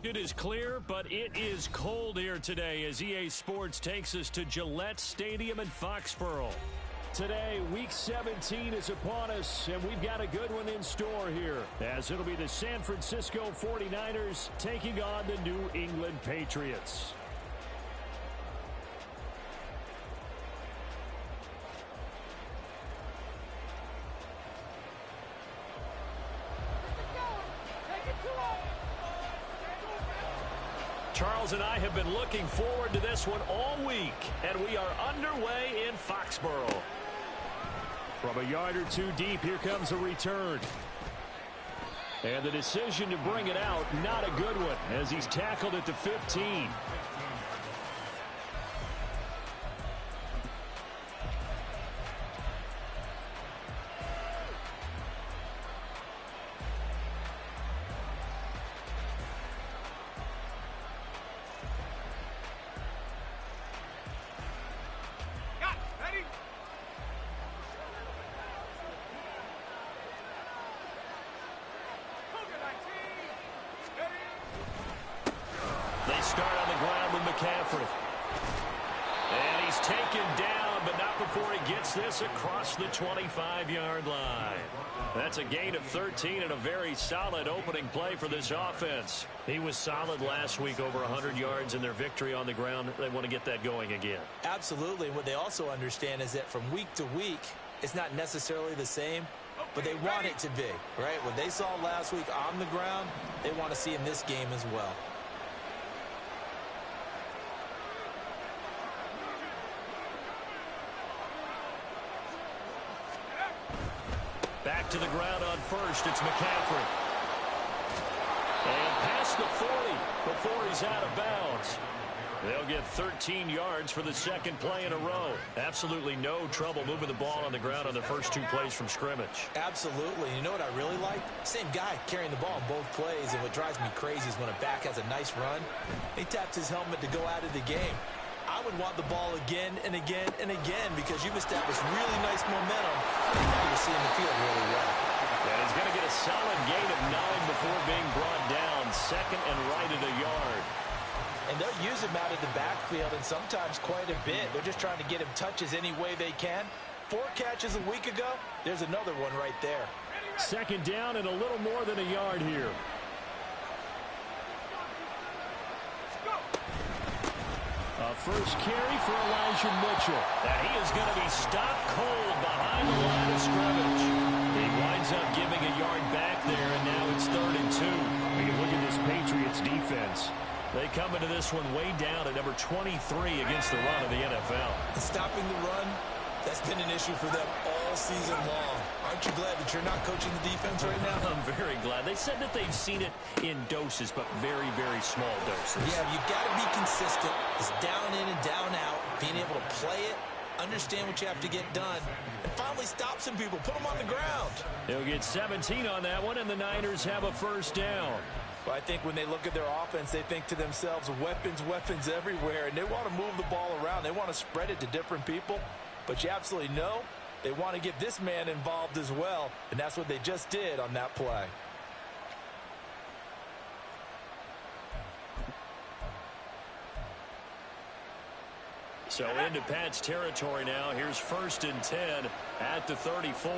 It is clear, but it is cold here today as EA Sports takes us to Gillette Stadium in Foxborough. Today, Week 17 is upon us, and we've got a good one in store here, as it'll be the San Francisco 49ers taking on the New England Patriots. Charles and I have been looking forward to this one all week, and we are underway in Foxborough. From a yard or two deep, here comes a return. And the decision to bring it out, not a good one, as he's tackled at the 15. They start on the ground with McCaffrey. And he's taken down, but not before he gets this across the 25-yard line. That's a gain of 13 and a very solid opening play for this offense. He was solid last week, over 100 yards in their victory on the ground. They want to get that going again. Absolutely. And what they also understand is that from week to week, it's not necessarily the same, but they want it to be, right? What they saw last week on the ground, they want to see in this game as well. Back to the ground on first, it's McCaffrey. And past the 40 before he's out of bounds. They'll get 13 yards for the second play in a row. Absolutely no trouble moving the ball on the ground on the first two plays from scrimmage. Absolutely. You know what I really like? Same guy carrying the ball on both plays, and what drives me crazy is when a back has a nice run, he taps his helmet to go out of the game. I would want the ball again and again and again because you've established really nice momentum, and now you're seeing the field really well. And he's going to get a solid gain of 9 before being brought down, second and right at a yard. And they'll use him out of the backfield, and sometimes quite a bit. They're just trying to get him touches any way they can. 4 catches a week ago, there's another one right there. Second down and a little more than a yard here. A first carry for Elijah Mitchell. And he is going to be stopped cold behind the line of scrimmage. He winds up giving a yard back there, and now it's 3rd and 2. We can look at this Patriots defense. They come into this one way down at number 23 against the run of the NFL. Stopping the run, that's been an issue for them all season long. Aren't you glad that you're not coaching the defense right now? I'm very glad. They said that they've seen it in doses, but very, very small doses. Yeah, you've got to be consistent. It's down in and down out. Being able to play it, understand what you have to get done, and finally stop some people. Put them on the ground. They'll get 17 on that one, and the Niners have a first down. Well, I think when they look at their offense, they think to themselves, weapons, weapons everywhere, and they want to move the ball around. They want to spread it to different people, but you absolutely know they want to get this man involved as well, and that's what they just did on that play. So into Pat's territory now. Here's 1st and 10 at the 34.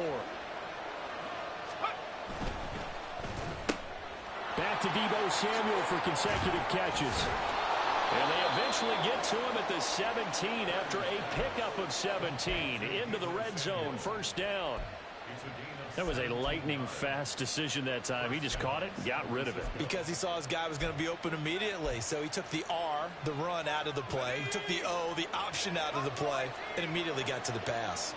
Back to Deebo Samuel for consecutive catches. And they eventually get to him at the 17 after a pickup of 17. Into the red zone, first down. That was a lightning-fast decision that time. He just caught it and got rid of it. Because he saw his guy was going to be open immediately. So he took the R, the run, out of the play. He took the O, the option, out of the play, and immediately got to the pass.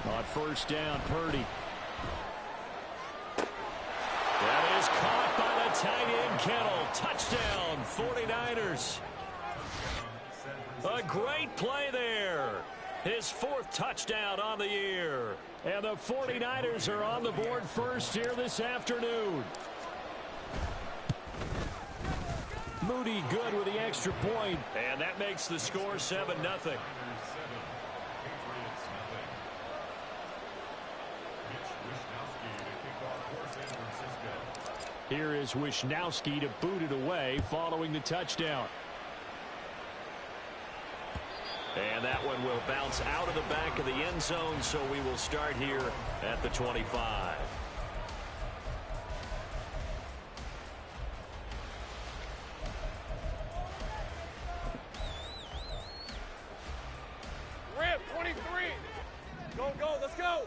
On first down, Purdy. That is caught by the tight end, Kittle. Touchdown, 49ers. A great play there. His 4th touchdown on the year. And the 49ers are on the board first here this afternoon. Moody good with the extra point. And that makes the score 7-0. Here is Wishnowski to boot it away following the touchdown. And that one will bounce out of the back of the end zone, so we will start here at the 25. Rip, 23. Go, go, let's go.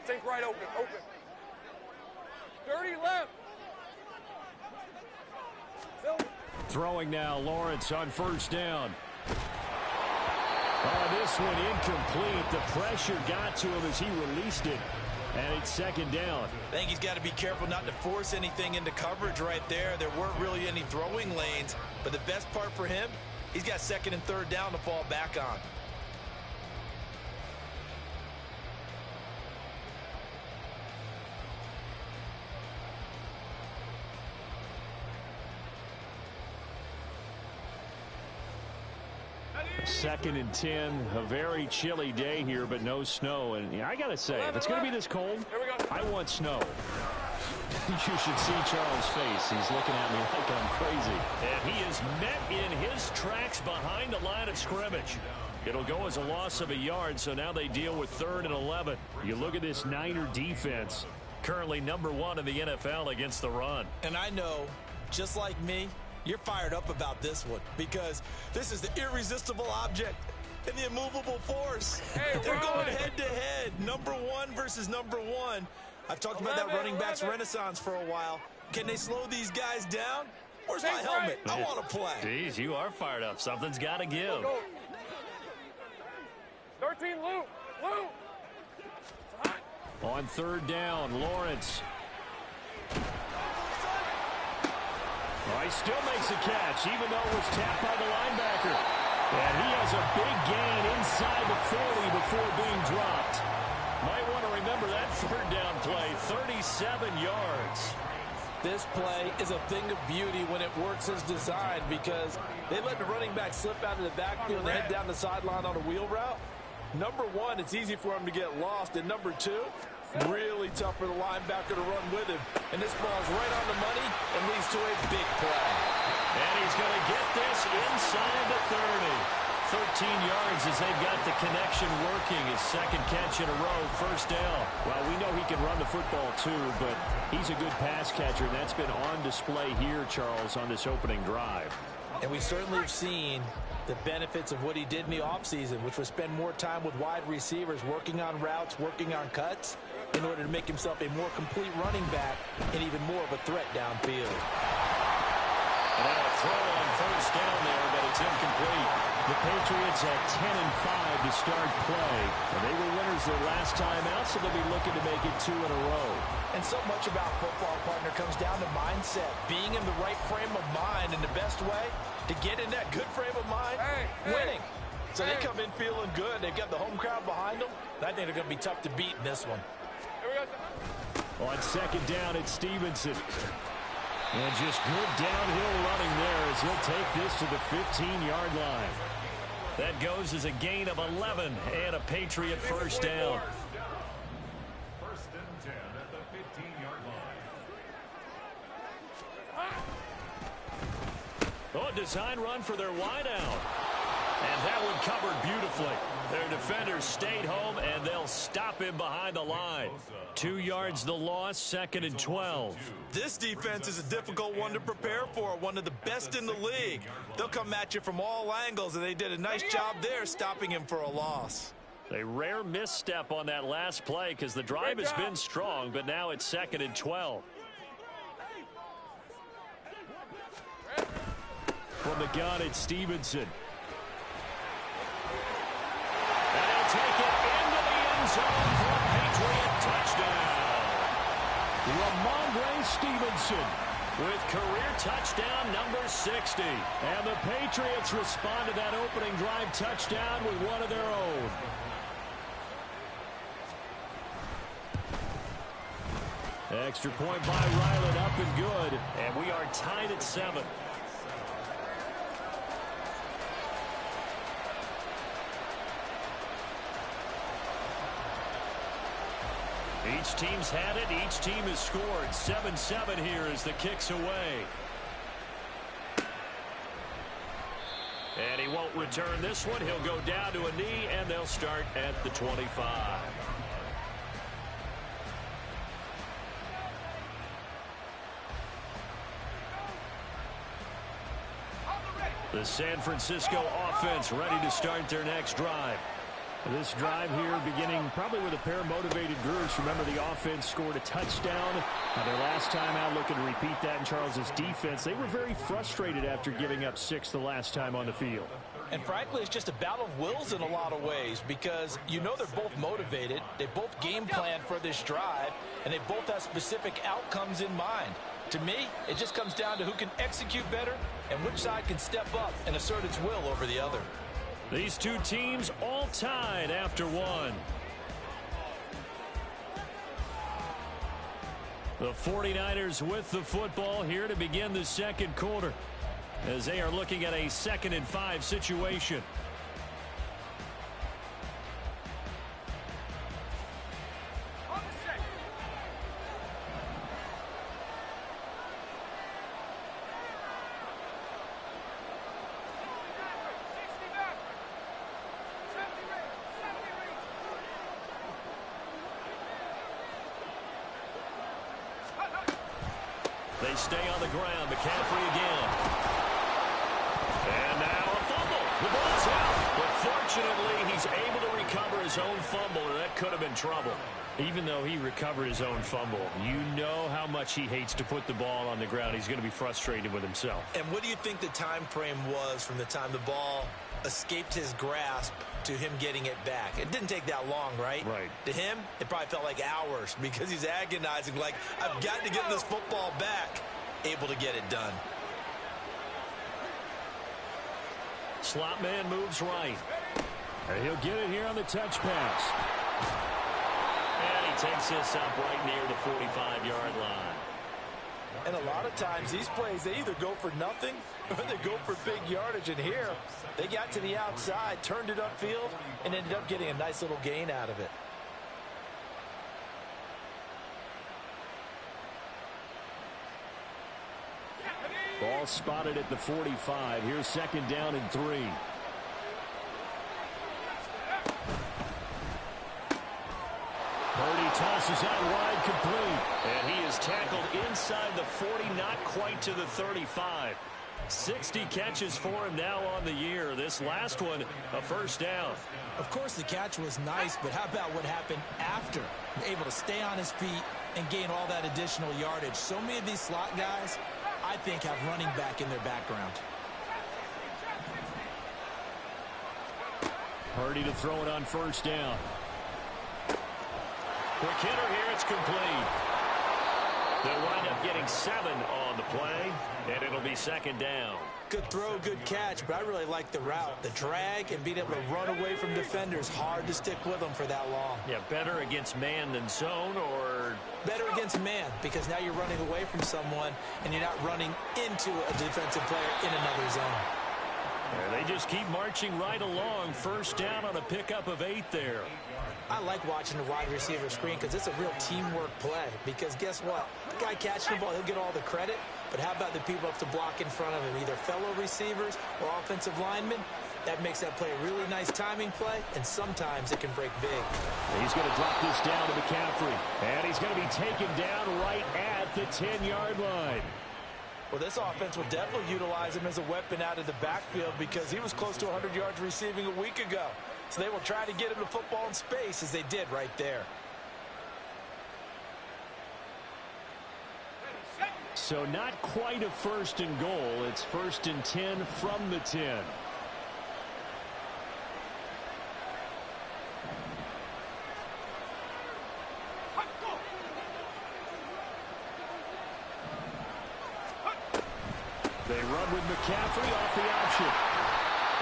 Take right open, open. Dirty left. Throwing now, Lawrence on first down. Oh, this one incomplete. The pressure got to him as he released it. And it's second down. I think he's got to be careful not to force anything into coverage right there. There weren't really any throwing lanes. But the best part for him, he's got second and third down to fall back on. Second and 10, a very chilly day here, but no snow. And yeah, I got to say, if it's going to be this cold, I want snow. You should see Charles' face. He's looking at me like I'm crazy. And he is met in his tracks behind the line of scrimmage. It'll go as a loss of a yard, so now they deal with 3rd and 11. You look at this Niner defense, currently #1 in the NFL against the run. And I know, just like me, you're fired up about this one because this is the irresistible object and the immovable force. Hey, they're going head-to-head, #1 versus #1. I've talked about that running backs renaissance for a while. Can they slow these guys down? Where's my helmet? I want to play. Jeez, you are fired up. Something's got to give. 13, Luke. Luke. On 3rd down, Lawrence. Oh, he still makes a catch, even though it was tapped by the linebacker. And he has a big gain inside the 40 before being dropped. Might want to remember that 3rd down play, 37 yards. This play is a thing of beauty when it works as designed because they let the running back slip out of the backfield and head down the sideline on a wheel route. #1, it's easy for him to get lost. And #2, really tough for the linebacker to run with him. And this ball's right on the money and leads to a big play. And he's going to get this inside the 30. 13 yards as they've got the connection working. His second catch in a row, 1st down. Well, we know he can run the football too, but he's a good pass catcher, and that's been on display here, Charles, on this opening drive. And we certainly have seen the benefits of what he did in the offseason, which was spend more time with wide receivers, working on routes, working on cuts, in order to make himself a more complete running back and even more of a threat downfield. And now a throw on 1st down there, but it's incomplete. The Patriots at 10-5 to start play. And they were winners their last time out, so they'll be looking to make it 2 in a row. And so much about football, partner, comes down to mindset. Being in the right frame of mind, and the best way to get in that good frame of mind, winning. So they come in feeling good. They've got the home crowd behind them. I think they're going to be tough to beat in this one. On 2nd down, it's Stevenson. And just good downhill running there as he'll take this to the 15-yard line. That goes as a gain of 11 and a Patriot 1st down. 1st and 10 at the 15-yard line. Oh, a design run for their wideout. And that one covered beautifully. Their defenders stayed home, and they'll stop him behind the line. 2 yards the loss, 2nd and 12. This defense is a difficult one to prepare for, one of the best in the league. They'll come at you from all angles, and they did a nice job there stopping him for a loss. A rare misstep on that last play because the drive has been strong, but now it's 2nd and 12. From the gun, it's Stevenson. And he'll take it into the end zone for a Patriot touchdown. Ramondre Stevenson with career touchdown number 60. And the Patriots respond to that opening drive touchdown with one of their own. Extra point by Ryland, up and good. And we are tied at 7. Each team's had it. Each team has scored. 7-7 here as the kick's away. And he won't return this one. He'll go down to a knee, and they'll start at the 25. The San Francisco offense ready to start their next drive. This drive here beginning probably with a pair of motivated groups. Remember, the offense scored a touchdown. Their last time out, looking to repeat that in Charles's defense. They were very frustrated after giving up 6 the last time on the field. And frankly, it's just a battle of wills in a lot of ways because you know they're both motivated. They both game plan for this drive, and they both have specific outcomes in mind. To me, it just comes down to who can execute better and which side can step up and assert its will over the other. These two teams all tied after one. The 49ers with the football here to begin the second quarter as they are looking at a 2nd and 5 situation. They stay on the ground. McCaffrey again. And now a fumble. The ball's out. But fortunately, he's able to recover his own fumble, and that could have been trouble. Even though he recovered his own fumble, you know how much he hates to put the ball on the ground. He's going to be frustrated with himself. And what do you think the time frame was from the time the ball escaped his grasp to him getting it back? It didn't take that long, right? Right. To him, it probably felt like hours because he's agonizing, like, I've got to get this football back. Able to get it done. Slot man moves right. And he'll get it here on the touch pass. And he takes this up right near the 45-yard line. And a lot of times these plays, they either go for nothing or they go for big yardage. And here, they got to the outside, turned it upfield, and ended up getting a nice little gain out of it. Ball spotted at the 45. Here's 2nd down and 3. Purdy tosses out wide, complete. And he is tackled inside the 40, not quite to the 35. 60 catches for him now on the year. This last one, a first down. Of course, the catch was nice, but how about what happened after? Able to stay on his feet and gain all that additional yardage. So many of these slot guys, I think, have running back in their background. Purdy to throw it on first down. Quick hitter here, it's complete. They'll wind up getting 7 on the play, and it'll be 2nd down. Good throw, good catch, but I really like the route. The drag and being able to run away from defenders, hard to stick with them for that long. Yeah, better against man than zone, or better against man, because now you're running away from someone and you're not running into a defensive player in another zone. And they just keep marching right along. First down on a pickup of 8 there. I like watching the wide receiver screen because it's a real teamwork play. Because guess what? The guy catching the ball, he'll get all the credit. But how about the people up to block in front of him, either fellow receivers or offensive linemen? That makes that play a really nice timing play, and sometimes it can break big. He's going to drop this down to McCaffrey. And he's going to be taken down right at the 10-yard line. Well, this offense will definitely utilize him as a weapon out of the backfield because he was close to 100 yards receiving a week ago. So they will try to get him the football in space as they did right there. So not quite a 1st and goal. It's 1st and 10 from the 10. They run with McCaffrey off the option.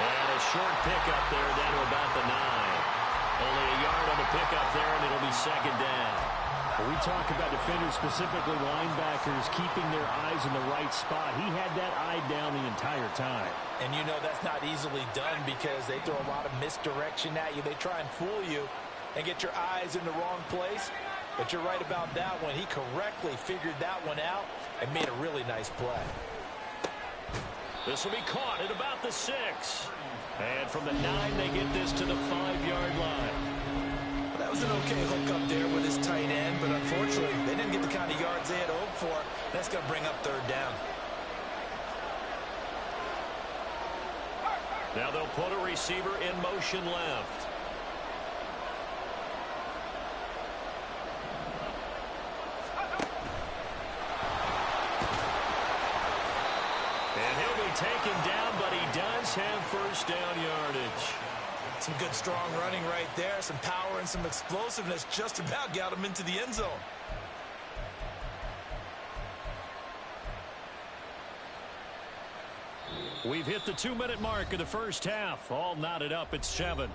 And a short pickup there down to about the 9. Only a yard on the pickup there, and it'll be 2nd down. We talk about defenders, specifically linebackers, keeping their eyes in the right spot. He had that eye down the entire time. And you know that's not easily done because they throw a lot of misdirection at you. They try and fool you and get your eyes in the wrong place. But you're right about that one. He correctly figured that one out and made a really nice play. This will be caught at about the 6. And from the 9, they get this to the 5-yard line. That was an okay hook up there with his tight end, but unfortunately, they didn't get the kind of yards they had hoped for. That's going to bring up 3rd down. Now they'll put a receiver in motion left. And he'll be taken down, but he does have 1st down yardage. Some good strong running right there. Some power and some explosiveness just about got him into the end zone. We've hit the 2-minute mark of the first half. All knotted up at 7.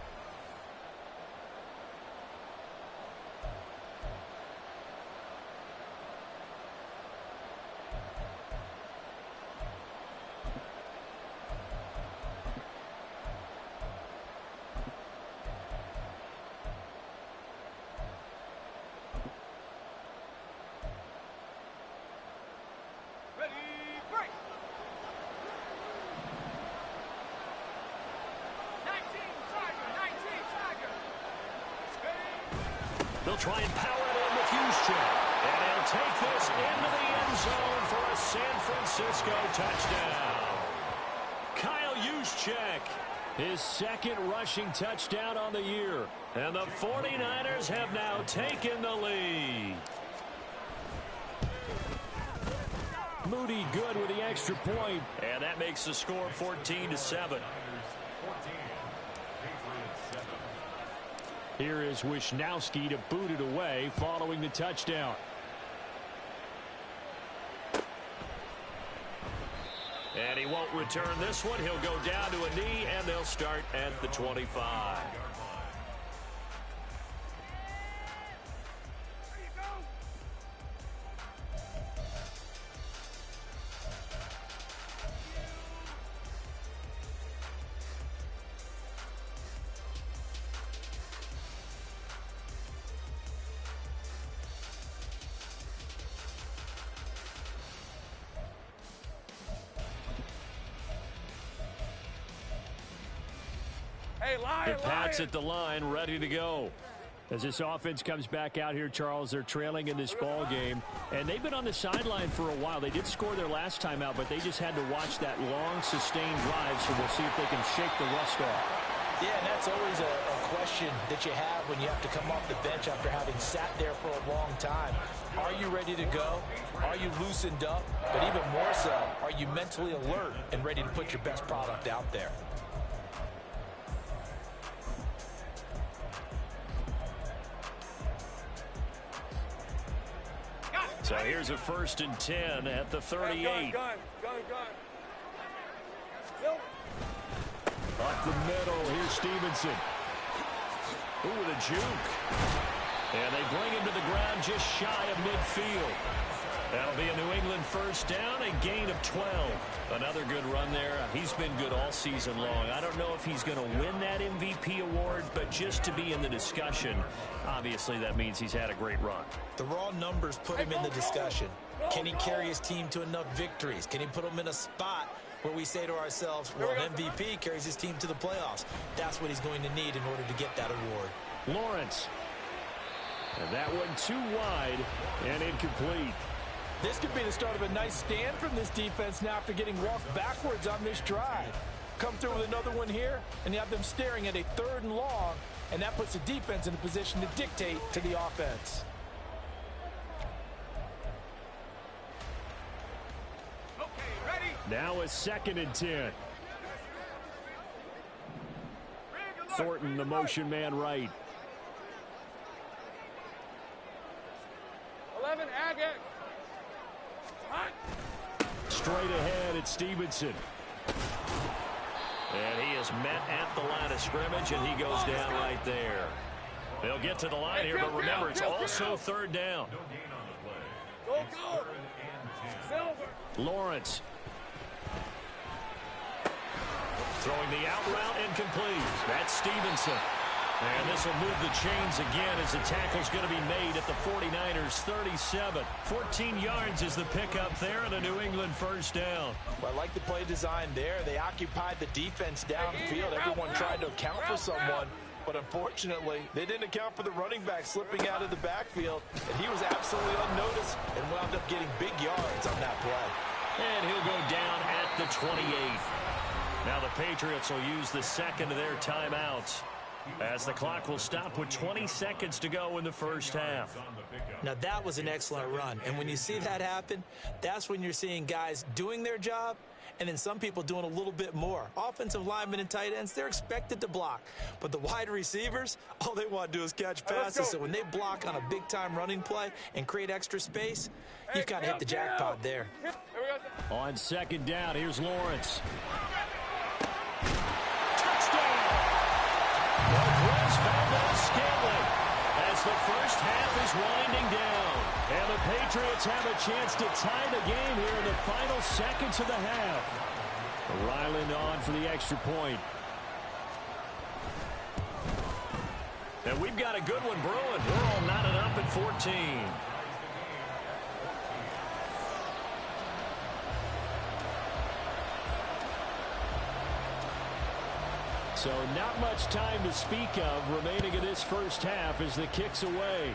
They'll try and power it in with Juszczyk. And he'll take this into the end zone for a San Francisco touchdown. Kyle Juszczyk, his 2nd rushing touchdown on the year. And the 49ers have now taken the lead. Moody good with the extra point. And that makes the score 14-7. Here is Wisnowski to boot it away following the touchdown. And he won't return this one. He'll go down to a knee, and they'll start at the 25. Hey, Pat's at the line, ready to go. As this offense comes back out here, Charles, they're trailing in this ball game, and they've been on the sideline for a while. They did score their last time out, but they just had to watch that long, sustained drive, so we'll see if they can shake the rust off. Yeah, and that's always a question that you have when you have to come off the bench after having sat there for a long time. Are you ready to go? Are you loosened up? But even more so, are you mentally alert and ready to put your best product out there? So here's a 1st and 10 at the 38. Gun. Up the middle, here's Stevenson. Ooh, with a juke. And they bring him to the ground just shy of midfield. That'll be a New England 1st down, a gain of 12. Another good run there. He's been good all season long. I don't know if he's going to win that MVP award, but just to be in the discussion, obviously that means he's had a great run. The raw numbers put him in the discussion. Can he carry his team to enough victories? Can he put them in a spot where we say to ourselves, well, an MVP carries his team to the playoffs? That's what he's going to need in order to get that award. Lawrence. And that one too wide and incomplete. This could be the start of a nice stand from this defense now after getting walked backwards on this drive. Come through with another one here, and you have them staring at a 3rd and long, and that puts the defense in a position to dictate to the offense. Okay, ready? Now a 2nd and 10. Thornton, the motion man right. 11, Agate. Straight ahead, it's Stevenson. And he is met at the line of scrimmage, and he goes down right there. They'll get to the line here, but remember, it's also third down. No gain on the play. Go, It's go. 3rd and 10. Silver. Lawrence. Throwing the out route and complete. That's Stevenson. And this will move the chains again as the tackle's going to be made at the 49ers 37. 14 yards is the pickup there and a New England first down. Well, I like the play design there. They occupied the defense downfield. Everyone tried to account for someone, but unfortunately, they didn't account for the running back slipping out of the backfield, and he was absolutely unnoticed and wound up getting big yards on that play. And he'll go down at the 28. Now the Patriots will use the second of their timeouts as the clock will stop with 20 seconds to go in the first half. Now that was an excellent run, and when you see that happen, that's when you're seeing guys doing their job and then some people doing a little bit more. Offensive linemen and tight ends, they're expected to block, but the wide receivers, all they want to do is catch passes. So when they block on a big-time running play and create extra space, you've kind of hit the jackpot there. On second down, here's Lawrence. As the first half is winding down, and the Patriots have a chance to tie the game here in the final seconds of the half. Ryland on for the extra point. And we've got a good one brewing. We're all knotted up at 14. So not much time to speak of remaining in this first half as the kick's away.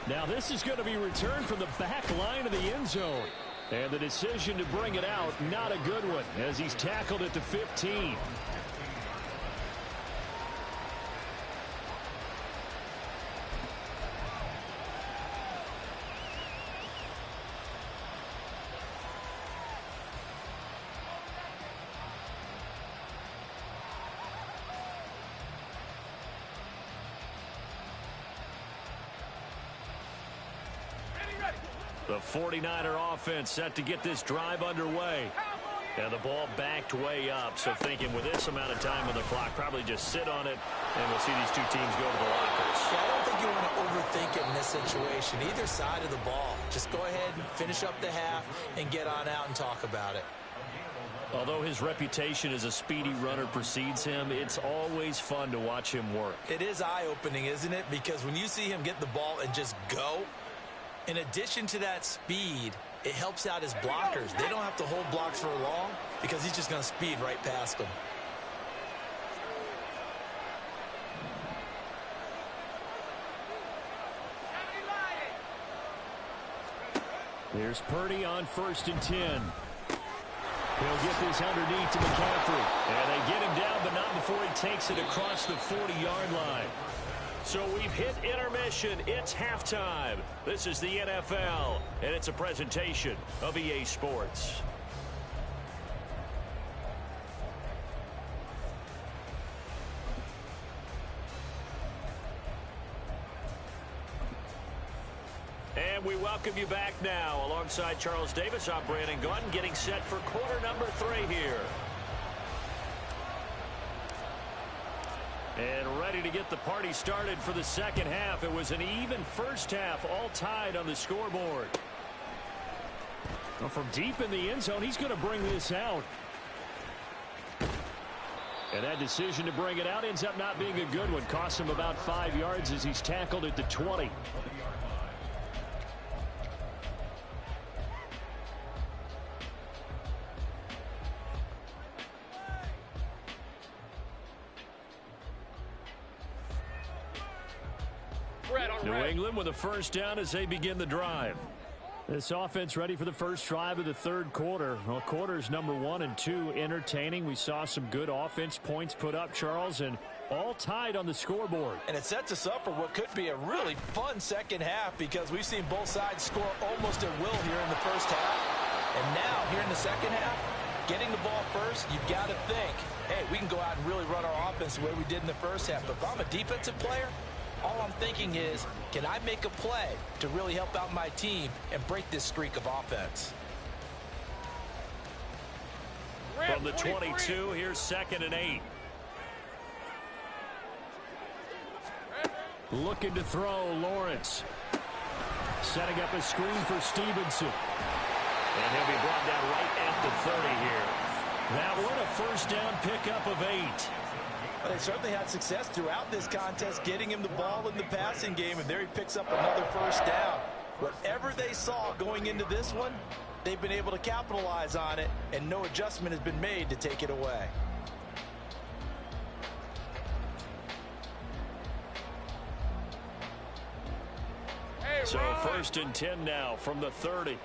Now this is going to be returned from the back line of the end zone. And the decision to bring it out, not a good one, as he's tackled at the 15. The 49er offense set to get this drive underway. And the ball backed way up. So thinking with this amount of time on the clock, probably just sit on it, and we'll see these two teams go to the lockers. Yeah, I don't think you want to overthink it in this situation. Either side of the ball. Just go ahead and finish up the half and get on out and talk about it. Although his reputation as a speedy runner precedes him, it's always fun to watch him work. It is eye-opening, isn't it? Because when you see him get the ball and just go, in addition to that speed, it helps out his blockers. They don't have to hold blocks for long because he's just going to speed right past them. Here's Purdy on 1st and 10. He'll get this underneath to McCaffrey. And they get him down, but not before he takes it across the 40-yard line. So we've hit intermission. It's halftime. This is the NFL, and it's a presentation of EA Sports. And we welcome you back now. Alongside Charles Davis, I'm Brandon Gaudin, getting set for quarter number 3 here. And ready to get the party started for the second half. It was an even first half, all tied on the scoreboard. Well, from deep in the end zone, he's going to bring this out. And that decision to bring it out ends up not being a good one. Costs him about 5 yards as he's tackled at the 20. New England with a first down as they begin the drive. This offense ready for the first drive of the third quarter. Well, quarters number 1 and 2 entertaining. We saw some good offense points put up, Charles, and all tied on the scoreboard. And it sets us up for what could be a really fun second half because we've seen both sides score almost at will here in the first half. And now, here in the second half, getting the ball first, you've got to think, hey, we can go out and really run our offense the way we did in the first half. But if I'm a defensive player, all I'm thinking is, can I make a play to really help out my team and break this streak of offense? From the 22, here's 2nd and 8. Looking to throw, Lawrence. Setting up a screen for Stevenson. And he'll be brought down right at the 30 here. That one a first down pickup of 8. Well, they certainly had success throughout this contest getting him the ball in the passing game, and there he picks up another first down. Whatever they saw going into this one, they've been able to capitalize on it, and no adjustment has been made to take it away. So first and 10 now from the 30.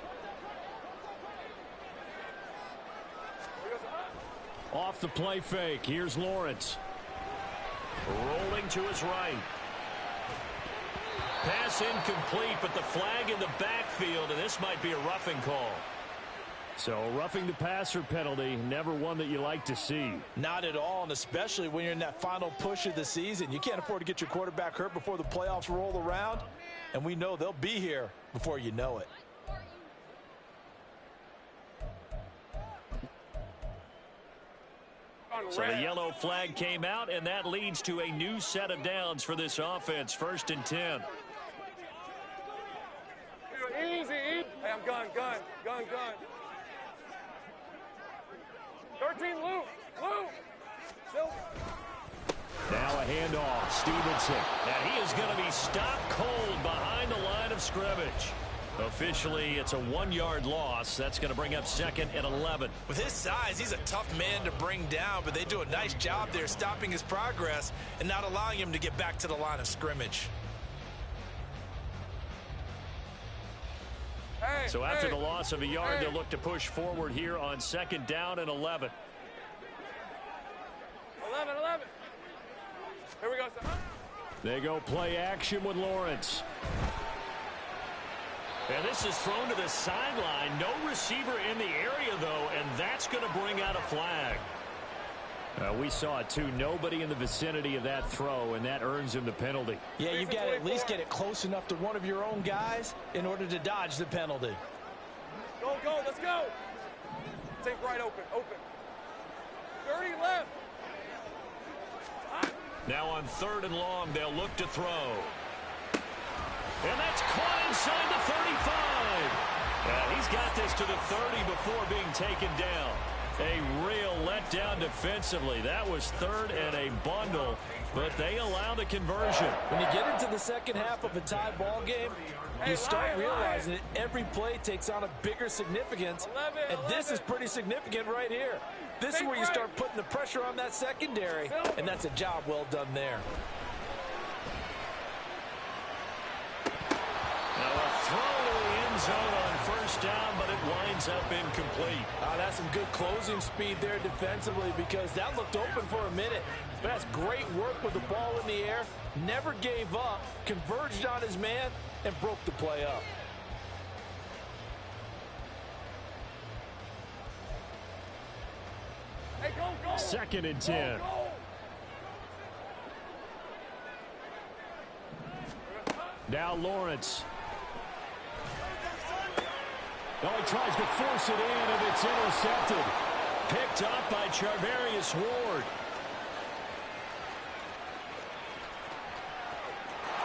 Off the play fake. Here's Lawrence. Rolling to his right. Pass incomplete, but the flag in the backfield, and this might be a roughing call. So roughing the passer penalty, never one that you like to see. Not at all, and especially when you're in that final push of the season. You can't afford to get your quarterback hurt before the playoffs roll around, and we know they'll be here before you know it. So the yellow flag came out, and that leads to a new set of downs for this offense. First and 10. Easy. Hey, I'm gun. 13, Luke. Still. Now a handoff. Stevenson. And he is going to be stopped cold behind the line of scrimmage. Officially, it's a 1-yard loss. That's going to bring up second and 11. With his size, he's a tough man to bring down, but they do a nice job there stopping his progress and not allowing him to get back to the line of scrimmage. So after the loss of a yard, they'll look to push forward here on second down and 11. 11. Here we go, sir. They go play action with Lawrence. And this is thrown to the sideline. No receiver in the area, though, and that's going to bring out a flag. We saw it, too. Nobody in the vicinity of that throw, and that earns him the penalty. Yeah, you've got to at least get it close enough to one of your own guys in order to dodge the penalty. Go, let's go. Take right, open. 30 left. Now on third and long, they'll look to throw. And that's caught inside the 35. And he's got this to the 30 before being taken down. A real letdown defensively. That was third and a bundle, but they allow the conversion. When you get into the second half of a tie ball game, you start realizing that every play takes on a bigger significance, and this is pretty significant right here. This is where you start putting the pressure on that secondary, and that's a job well done there. Now a throw to the end zone on first down, but it winds up incomplete. That's some good closing speed there defensively, because that looked open for a minute. But that's great work with the ball in the air. Never gave up, converged on his man, and broke the play up. Hey, go. Second and 10. Go. Now Lawrence. Oh, he tries to force it in, and it's intercepted. Picked up by Charvarius Ward.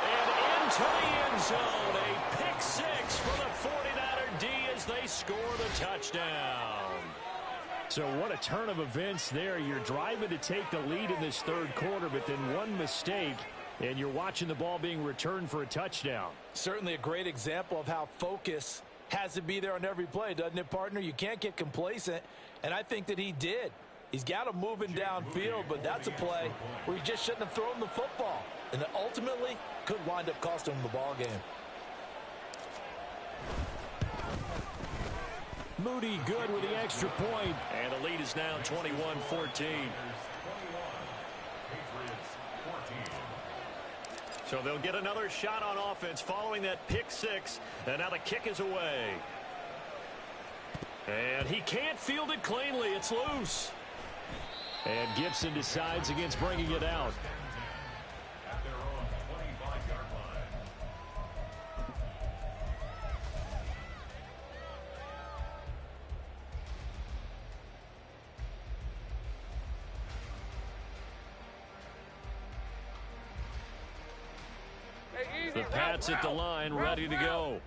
And into the end zone. A pick six for the 49er D as they score the touchdown. So what a turn of events there. You're driving to take the lead in this third quarter, but then one mistake, and you're watching the ball being returned for a touchdown. Certainly a great example of how focus has to be there on every play, doesn't it, partner? You can't get complacent, and I think that he did. He's got him moving downfield, but that's a play where he just shouldn't have thrown the football, and it ultimately could wind up costing him the ball game. Moody good with the extra point, and the lead is now 21-14. So they'll get another shot on offense following that pick six, and now the kick is away. And he can't field it cleanly. It's loose. And Gibson decides against bringing it out. The Pats at the line, ready to go.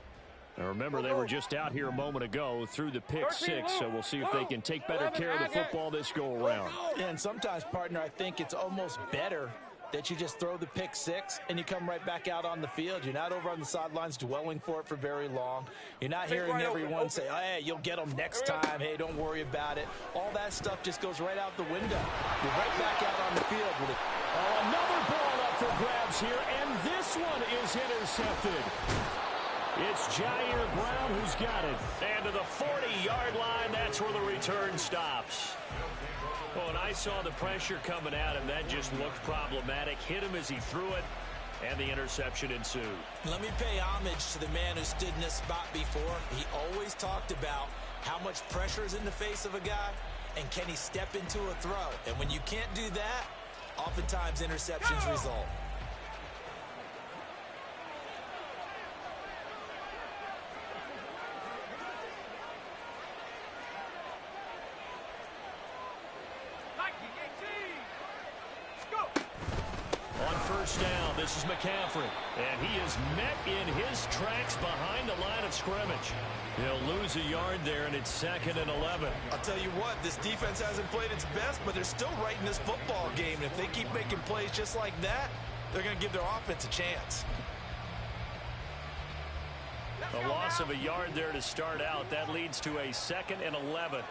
Now remember, they were just out here a moment ago through the pick six, so we'll see if they can take better care of the football this go-around. Yeah, and sometimes, partner, I think it's almost better that you just throw the pick six and you come right back out on the field. You're not over on the sidelines dwelling for it for very long. You're not hearing everyone say, hey, you'll get them next time. Hey, don't worry about it. All that stuff just goes right out the window. You're right back out on the field with it. Oh, another ball up for grabs here, and this one is intercepted. It's Jair Brown who's got it. And to the 40-yard line, that's where the return stops. Well, and I saw the pressure coming at him. That just looked problematic. Hit him as he threw it, and the interception ensued. Let me pay homage to the man who stood in this spot before. He always talked about how much pressure is in the face of a guy, and can he step into a throw. And when you can't do that, oftentimes interceptions result. Down. This is McCaffrey, and he is met in his tracks behind the line of scrimmage. He'll lose a yard there, and it's 2nd and 11. I'll tell you what, this defense hasn't played its best, but they're still right in this football game. And if they keep making plays just like that, they're going to give their offense a chance. A loss of a yard there to start out. That leads to a 2nd and 11.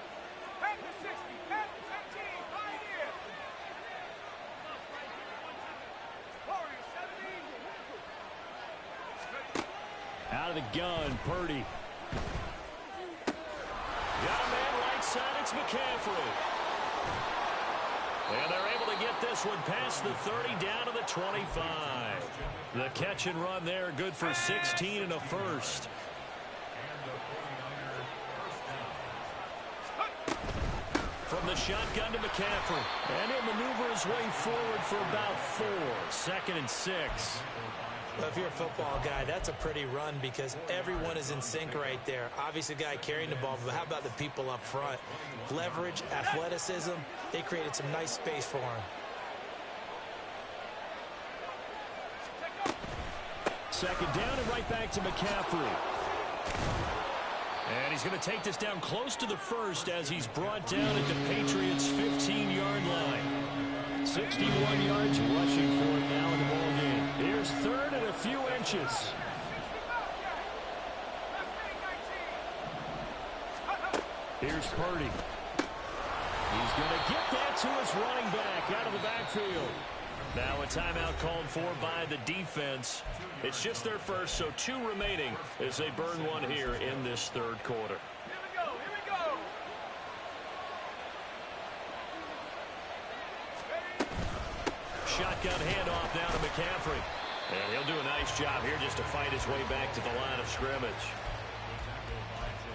Out of the gun, Purdy. Got a man right side, it's McCaffrey. And they're able to get this one past the 30 down to the 25. The catch and run there, good for 16 and a first. From the shotgun to McCaffrey. And he'll maneuver his way forward for about 4. 2nd and 6. Well, if you're a football guy, that's a pretty run because everyone is in sync right there. Obviously, the guy carrying the ball, but how about the people up front? Leverage, athleticism, they created some nice space for him. 2nd down and right back to McCaffrey. And he's going to take this down close to the first as he's brought down at the Patriots' 15-yard line. 61 yards rushing for him now in the ball game. Here's 3rd and a few inches. Here's Purdy. He's going to get that to his running back out of the backfield. Now a timeout called for by the defense. It's just their first, so 2 remaining as they burn one here in this 3rd quarter. Shotgun handoff down to McCaffrey. And he'll do a nice job here just to fight his way back to the line of scrimmage.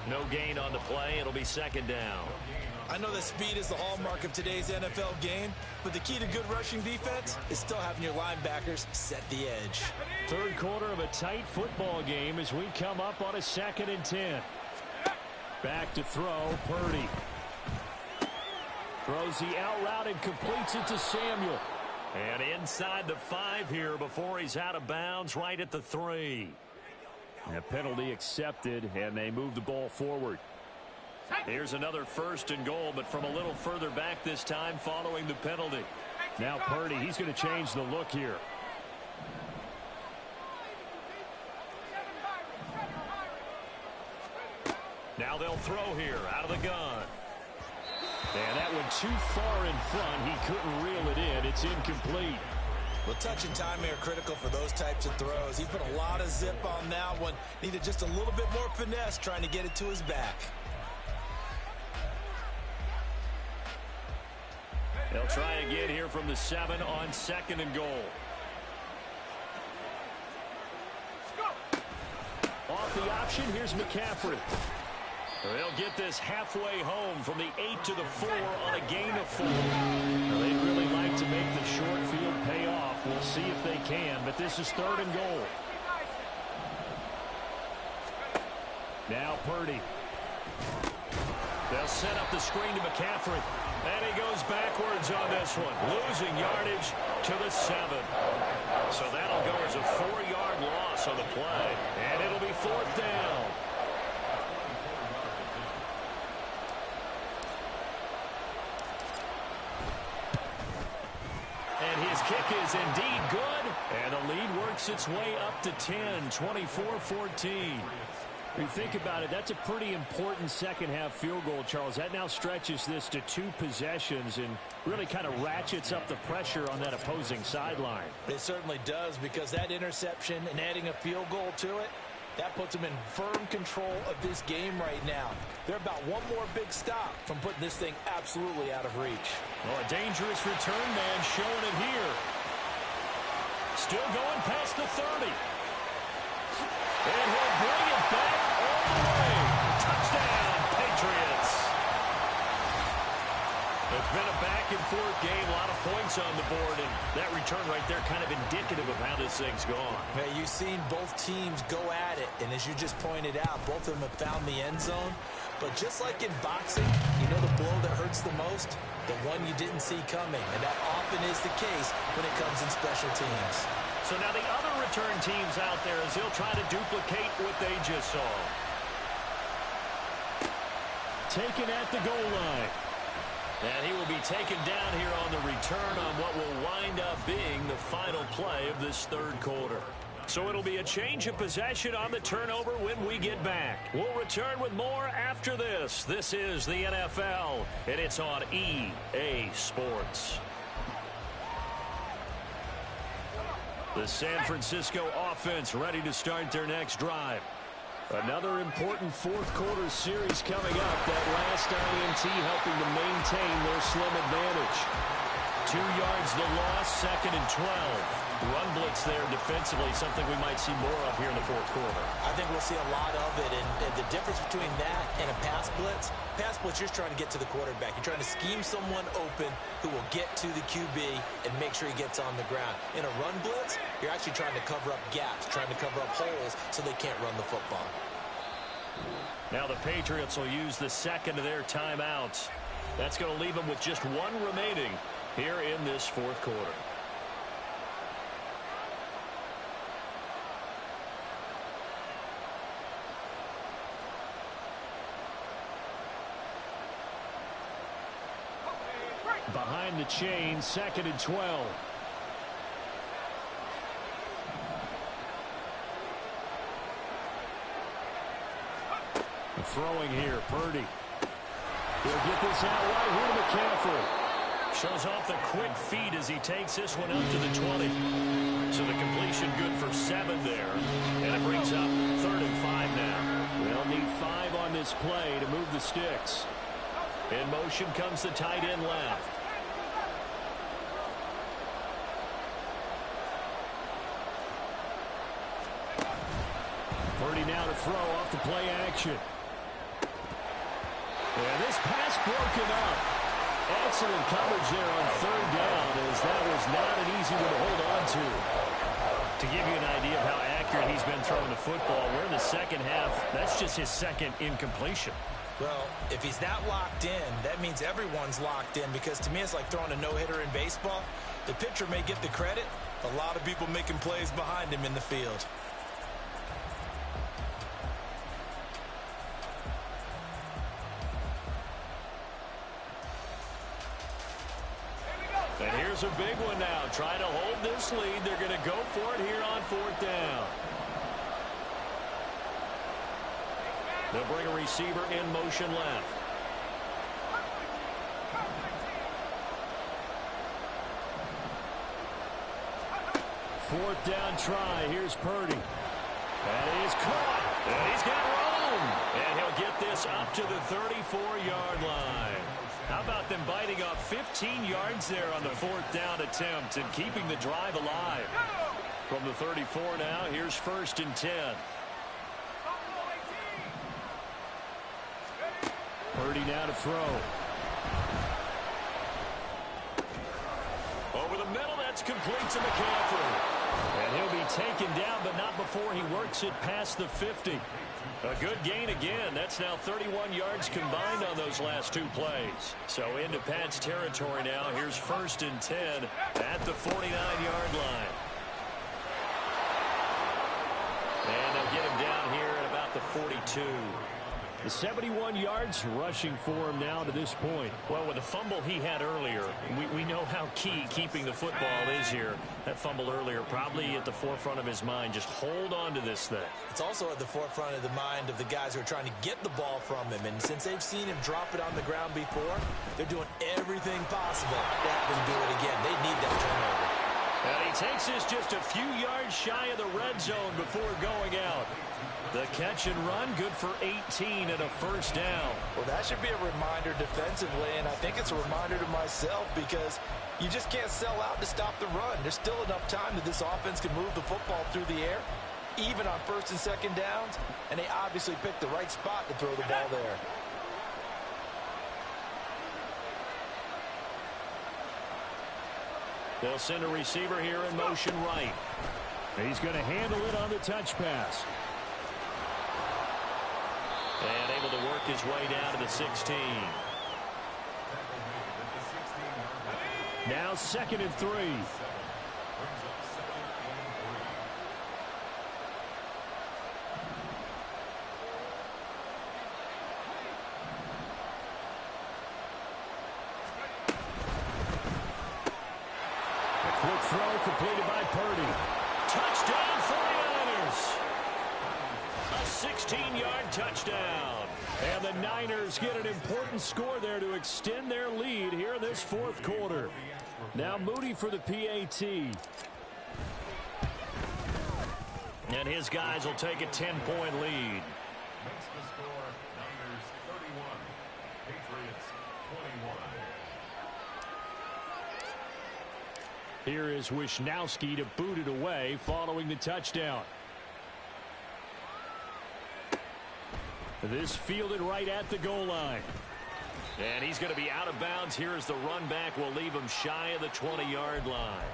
No gain on the play. It'll be 2nd down. I know that speed is the hallmark of today's NFL game, but the key to good rushing defense is still having your linebackers set the edge. 3rd quarter of a tight football game as we come up on a 2nd and 10. Back to throw, Purdy. Throws the out route and completes it to Samuel. And inside the 5 here before he's out of bounds, right at the 3. A penalty accepted, and they move the ball forward. Here's another 1st and goal, but from a little further back this time following the penalty. Now Purdy, he's going to change the look here. Now they'll throw here out of the gun. And that went too far in front. He couldn't reel it in. It's incomplete. Well, touch and timing are critical for those types of throws. He put a lot of zip on that one. Needed just a little bit more finesse trying to get it to his back. They'll try again here from the 7 on 2nd and goal. Off the option, here's McCaffrey. They'll get this halfway home from the 8 to the 4 on a gain of 4. Now, they'd really like to make the short field pay off. We'll see if they can, but this is 3rd and goal. Now Purdy. They'll set up the screen to McCaffrey. And he goes backwards on this one, losing yardage to the 7. So that'll go as a 4-yard loss on the play. And it'll be 4th down. And his kick is indeed good. And the lead works its way up to 10, 24-14. When you think about it, that's a pretty important second-half field goal, Charles. That now stretches this to 2 possessions and really kind of ratchets up the pressure on that opposing sideline. It certainly does, because that interception and adding a field goal to it, that puts them in firm control of this game right now. They're about one more big stop from putting this thing absolutely out of reach. Oh, a dangerous return man showing it here. Still going past the 30. And he'll bring it back all the way. Touchdown, Patriots. It's been a back-and-forth game, a lot of points on the board, and that return right there kind of indicative of how this thing's gone. Hey, you've seen both teams go at it, and as you just pointed out, both of them have found the end zone. But just like in boxing, you know the blow that hurts the most? The one you didn't see coming, and that often is the case when it comes in special teams. So now the other return teams out there as they'll try to duplicate what they just saw. Taken at the goal line. And he will be taken down here on the return on what will wind up being the final play of this 3rd quarter. So it'll be a change of possession on the turnover when we get back. We'll return with more after this. This is the NFL, and it's on EA Sports. The San Francisco offense ready to start their next drive. Another important 4th quarter series coming up. That last INT helping to maintain their slim advantage. 2 yards the loss, 2nd and 12. Run blitz there defensively, something we might see more of here in the 4th quarter. I think we'll see a lot of it, and the difference between that and a pass blitz, you're just trying to get to the quarterback. You're trying to scheme someone open who will get to the QB and make sure he gets on the ground. In a run blitz, you're actually trying to cover up gaps, trying to cover up holes so they can't run the football. Now the Patriots will use the 2nd of their timeouts. That's going to leave them with just 1 remaining here in this 4th quarter. Behind the chain, 2nd and 12. Throwing here, Purdy. He'll get this out right here to McCaffrey. Shows off the quick feet as he takes this one up to the 20. So the completion good for 7 there. And it brings up 3rd and 5 now. They'll need 5 on this play to move the sticks. In motion comes the tight end left. Purdy now to throw off the play action. And this pass broken up. Excellent coverage there on 3rd down, as that was not an easy one to hold on to. To give you an idea of how accurate he's been throwing the football, we're in the 2nd half. That's just his 2nd incompletion. Well, if he's that locked in, that means everyone's locked in, because to me it's like throwing a no-hitter in baseball. The pitcher may get the credit, a lot of people making plays behind him in the field. And here's a big one now. Trying to hold this lead. They're going to go for it here on 4th down. They'll bring a receiver in motion left. Fourth down try. Here's Purdy. And he's caught. And he's got room. And he'll get this up to the 34-yard line. How about them biting off 15 yards there on the 4th down attempt and keeping the drive alive? From the 34 now, here's 1st and 10. Purdy now to throw. Over the middle, that's complete to McCaffrey. And And he'll be taken down, but not before he works it past the 50. A good gain again. That's now 31 yards combined on those last two plays. So into Pat's territory now. Here's 1st and 10 at the 49-yard line. And they'll get him down here at about the 42. The 71 yards rushing for him now to this point. Well, with the fumble he had earlier, we know how key keeping the football is here. That fumble earlier probably at the forefront of his mind. Just hold on to this thing. It's also at the forefront of the mind of the guys who are trying to get the ball from him. And since they've seen him drop it on the ground before, they're doing everything possible to have him do it again. They need that turnover. And he takes this just a few yards shy of the red zone before going out. The catch and run, good for 18 and a 1st down. Well, that should be a reminder defensively, and I think it's a reminder to myself because you just can't sell out to stop the run. There's still enough time that this offense can move the football through the air, even on 1st and 2nd downs, and they obviously picked the right spot to throw the ball there. They'll send a receiver here in motion right. He's going to handle it on the touch pass. And able to work his way down to the 16. Now 2nd and 3. A quick throw completed by Purdy. Touchdown 49ers. A 16-yard touchdown. And the Niners get an important score there to extend their lead here in this 4th quarter. Now Moody for the PAT. And his guys will take a 10-point lead. Makes the score Niners 31, Patriots 21. Here is Wisnowski to boot it away following the touchdown. This fielded right at the goal line. And he's going to be out of bounds here as the run back will leave him shy of the 20-yard line.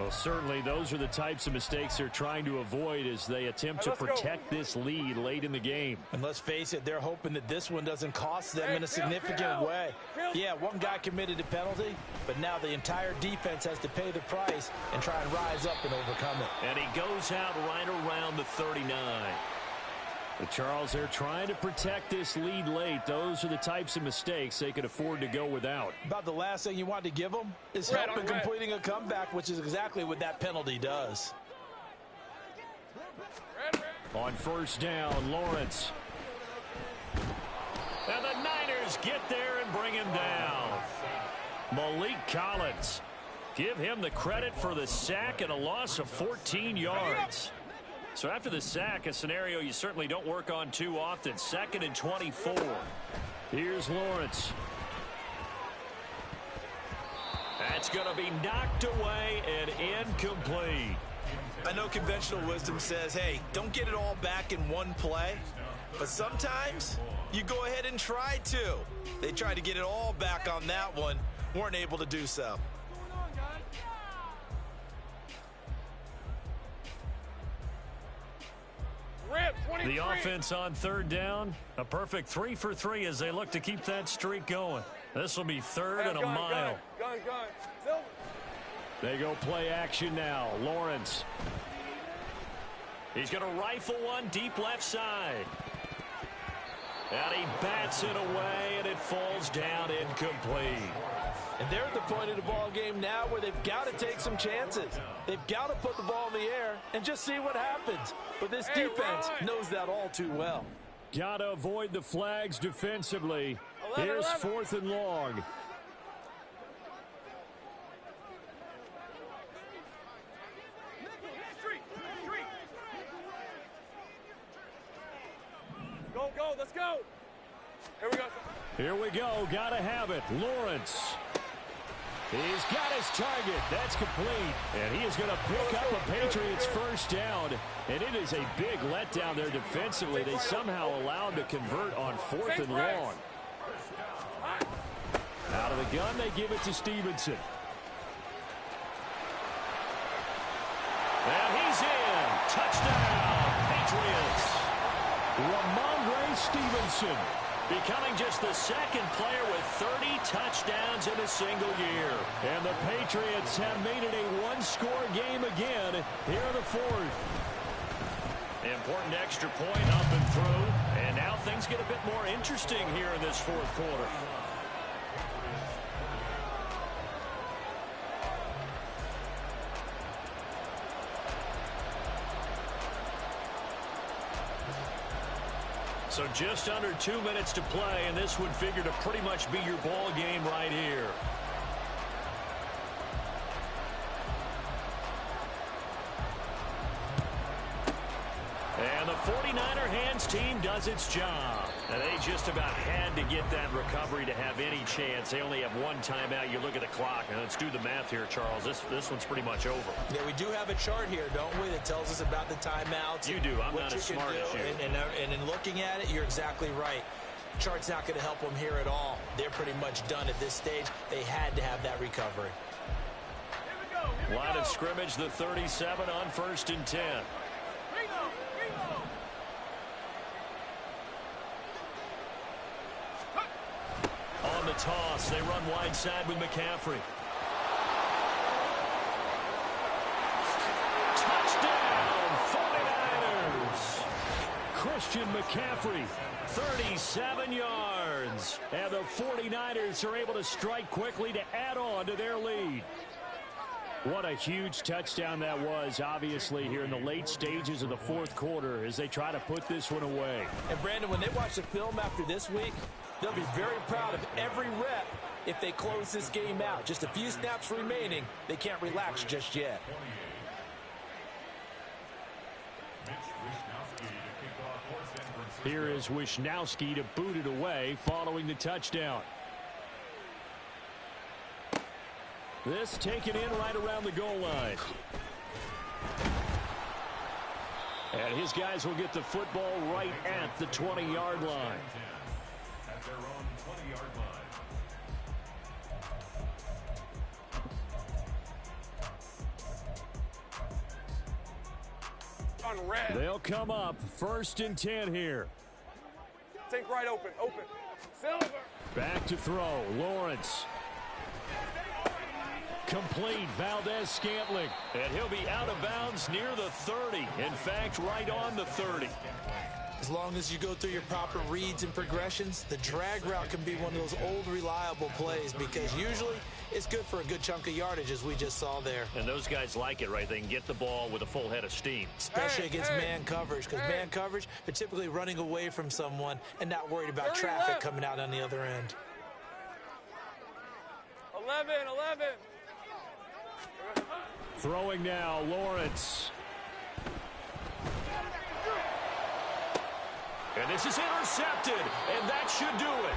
Well, certainly those are the types of mistakes they're trying to avoid as they attempt to protect this lead late in the game. And let's face it, they're hoping that this one doesn't cost them in a significant way. Yeah, one guy committed a penalty, but now the entire defense has to pay the price and try and rise up and overcome it. And he goes out right around the 39. But Charles, they're trying to protect this lead late. Those are the types of mistakes they could afford to go without. About the last thing you want to give them is help in completing a comeback, which is exactly what that penalty does. On 1st down, Lawrence. And the Niners get there and bring him down. Malik Collins. Give him the credit for the sack and a loss of 14 yards. So after the sack, a scenario you certainly don't work on too often. 2nd and 24. Here's Lawrence. That's going to be knocked away and incomplete. I know conventional wisdom says, hey, don't get it all back in one play. But sometimes you go ahead and try to. They tried to get it all back on that one. Weren't able to do so. The offense on 3rd down. A perfect 3 for 3 as they look to keep that streak going. This will be 3rd and a mile. They go play action now. Lawrence. He's going to rifle one deep left side. And he bats it away, and it falls down incomplete. And they're at the point of the ball game now where they've got to take some chances. They've got to put the ball in the air and just see what happens. But this defense knows that all too well. Got to avoid the flags defensively. Here's 4th and long. Go, let's go. Here we go. Here we go. Got to have it. Lawrence. He's got his target. That's complete. And he is going to pick up a Patriots 1st down. And it is a big letdown there defensively. They somehow allowed to convert on 4th and long. Out of the gun, they give it to Stevenson. And Touchdown, Patriots. Ramondre Stevenson becoming just the second player with 30 touchdowns in a single year. And the Patriots have made it a one-score game again here in the fourth. Important extra point up and through. And now things get a bit more interesting here in this fourth quarter. So just under 2 minutes to play, and this would figure to pretty much be your ball game right here. And the 49er hands team does its job. And they just about had to get that recovery to have any chance. They only have one timeout. You look at the clock, and let's do the math here, Charles. This one's pretty much over. Yeah, we do have a chart here, don't we, that tells us about the timeouts. You do. I'm not as smart as you. And in looking at it, you're exactly right. Chart's not going to help them here at all. They're pretty much done at this stage. They had to have that recovery. Line of scrimmage, the 37 on 1st and 10. On the toss, they run wide side with McCaffrey. Touchdown, 49ers! Christian McCaffrey, 37 yards. And the 49ers are able to strike quickly to add on to their lead. What a huge touchdown that was, obviously, here in the late stages of the fourth quarter as they try to put this one away. And, Brandon, when they watch the film after this week, they'll be very proud of every rep if they close this game out. Just a few snaps remaining. They can't relax just yet. Here is Wishnowski to boot it away following the touchdown. This taken in right around the goal line. And his guys will get the football right at the 20-yard line. At their own 20-yard line. On red. They'll come up 1st and 10 here. Think right open. Open. Silver. Back to throw. Lawrence. Complete. Valdez-Scantling. And he'll be out of bounds near the 30. In fact, right on the 30. As long as you go through your proper reads and progressions, the drag route can be one of those old reliable plays because usually it's good for a good chunk of yardage, as we just saw there. And those guys like it, right? They can get the ball with a full head of steam. Especially against man coverage, because man coverage, they're typically running away from someone and not worried about traffic coming out on the other end. 11. Throwing now, Lawrence. And this is intercepted, and that should do it.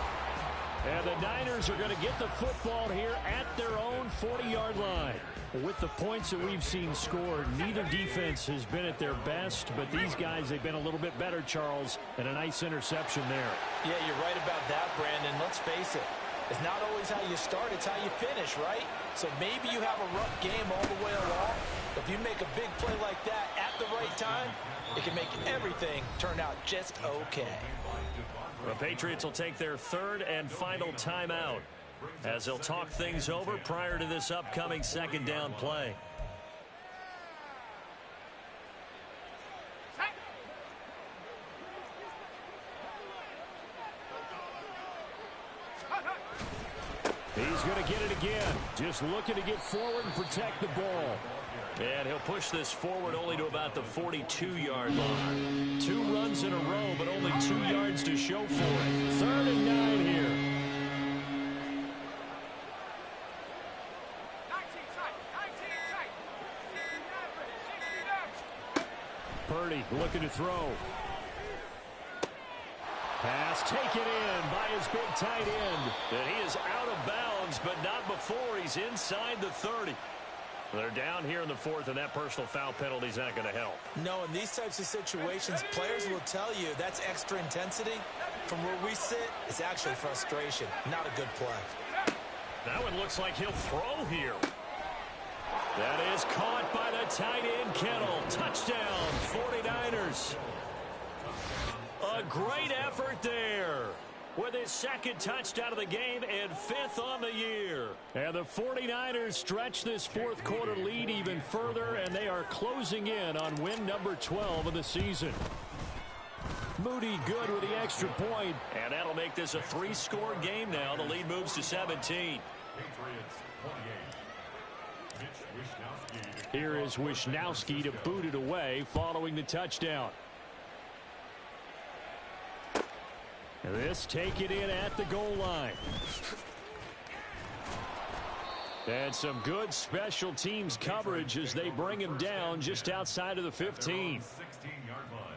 And the Niners are going to get the football here at their own 40-yard line. With the points that we've seen scored, neither defense has been at their best, but these guys, they've been a little bit better, Charles, and a nice interception there. Yeah, you're right about that, Brandon. Let's face it. It's not always how you start, it's how you finish, right? So maybe you have a rough game all the way along, but if you make a big play like that at the right time, it can make everything turn out just okay. The Patriots will take their third and final timeout as they'll talk things over prior to this upcoming second down play. He's going to get it again. Just looking to get forward and protect the ball. And he'll push this forward only to about the 42-yard line. 2 runs in a row, but only 2 yards to show for it. 3rd and 9 here. Purdy looking to throw. Pass taken in by his big tight end. And he is out of bounds, but not before he's inside the 30. They're down here in the 4th, and that personal foul penalty is not going to help. No, in these types of situations, players will tell you that's extra intensity. From where we sit, it's actually frustration, not a good play. That one looks like he'll throw here. That is caught by the tight end, Kittle. Touchdown, 49ers. A great effort there with his second touchdown of the game and 5th on the year. And the 49ers stretch this fourth quarter lead even further, and they are closing in on win number 12 of the season. Moody good with the extra point, and that'll make this a 3-score game now. The lead moves to 17. Here is Wishnowski to boot it away following the touchdown. And this taken in at the goal line. And some good special teams coverage as they bring him down just outside of the 15. 16-yard line.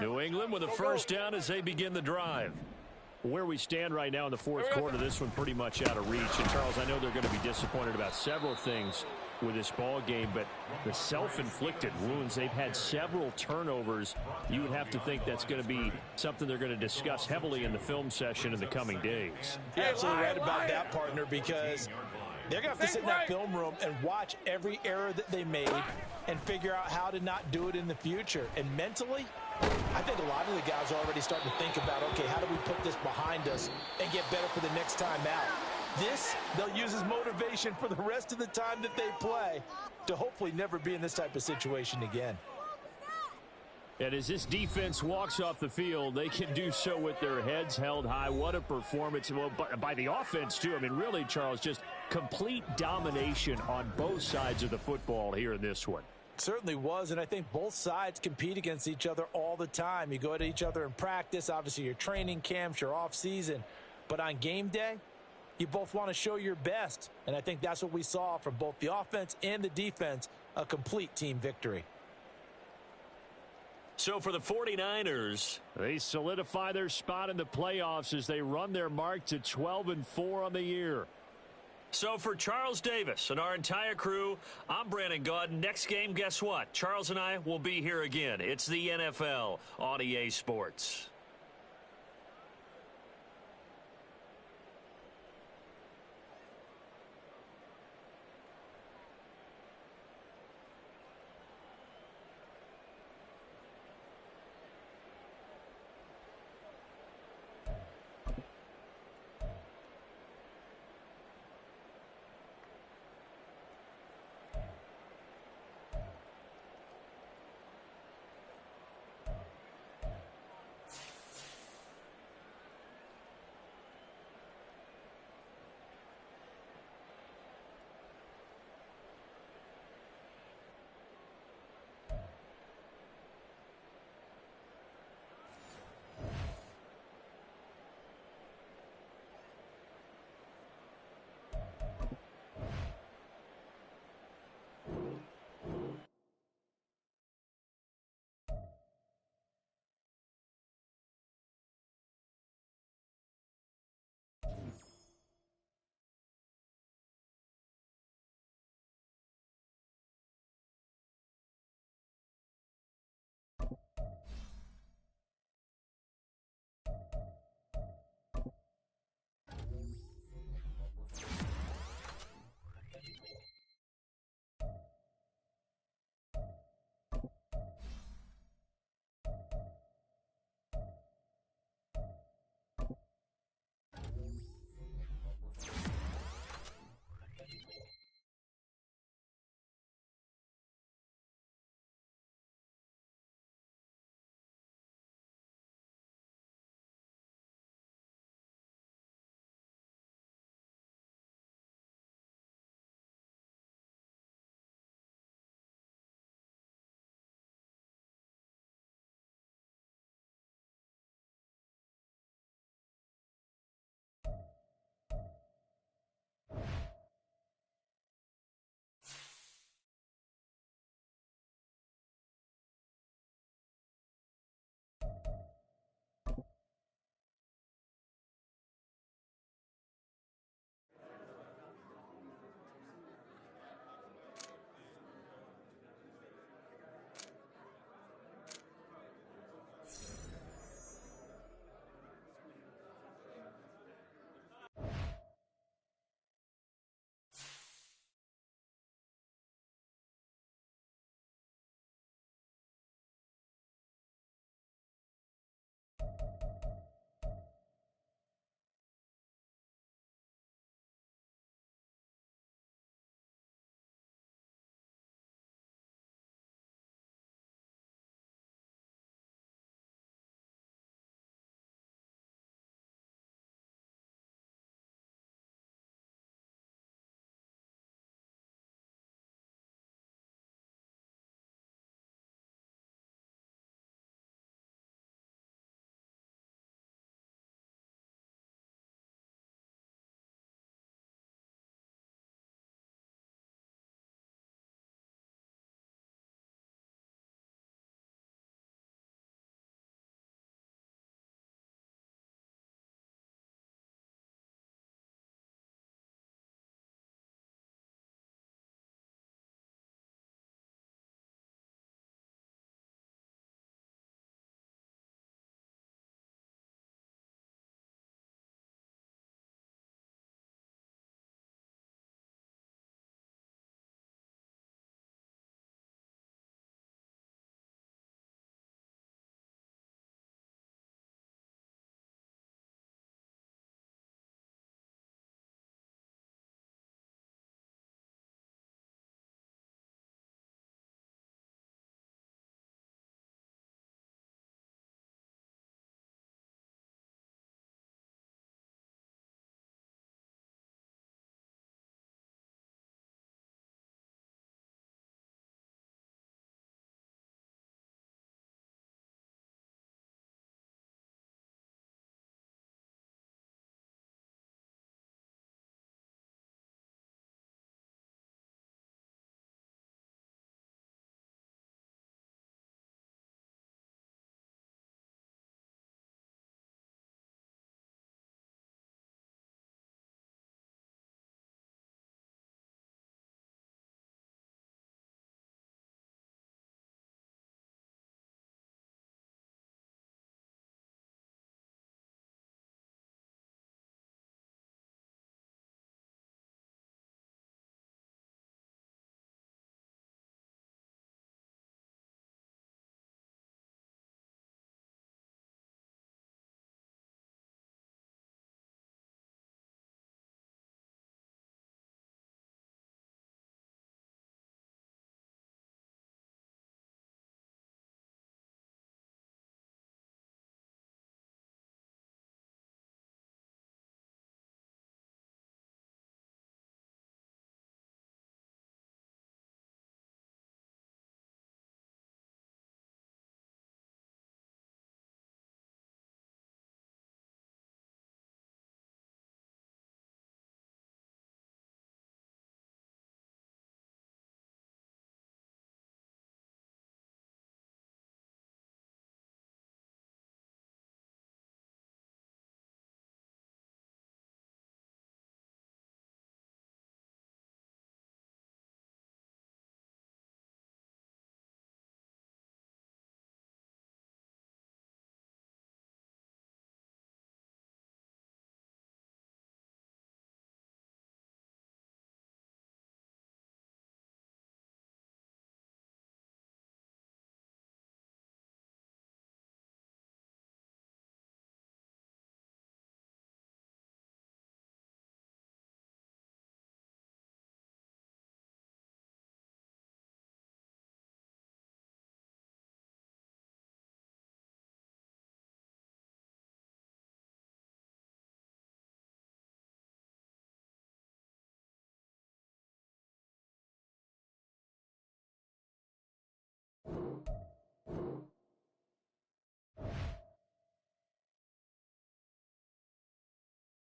New England with a first down as they begin the drive. Where we stand right now in the fourth quarter, this one pretty much out of reach. And, Charles, I know they're going to be disappointed about several things with this ball game, but the self-inflicted wounds, they've had several turnovers. You would have to think that's going to be something they're going to discuss heavily in the film session in the coming days. You're absolutely right about that, partner, because they're going to have to sit in that film room and watch every error that they made and figure out how to not do it in the future. And mentally, I think a lot of the guys are already starting to think about, okay, how do we put this behind us and get better for the next time out? This, they'll use as motivation for the rest of the time that they play to hopefully never be in this type of situation again. And as this defense walks off the field, they can do so with their heads held high. What a performance by the offense, too. I mean, really, Charles, just complete domination on both sides of the football here in this one. Certainly was, and I think both sides compete against each other all the time. You go to each other in practice, obviously your training camps, your off-season, but on game day, you both want to show your best, and I think that's what we saw from both the offense and the defense, a complete team victory. So for the 49ers, they solidify their spot in the playoffs as they run their mark to 12-4 on the year. So for Charles Davis and our entire crew, I'm Brandon Gaudin. Next game, guess what? Charles and I will be here again. It's the NFL on EA Sports.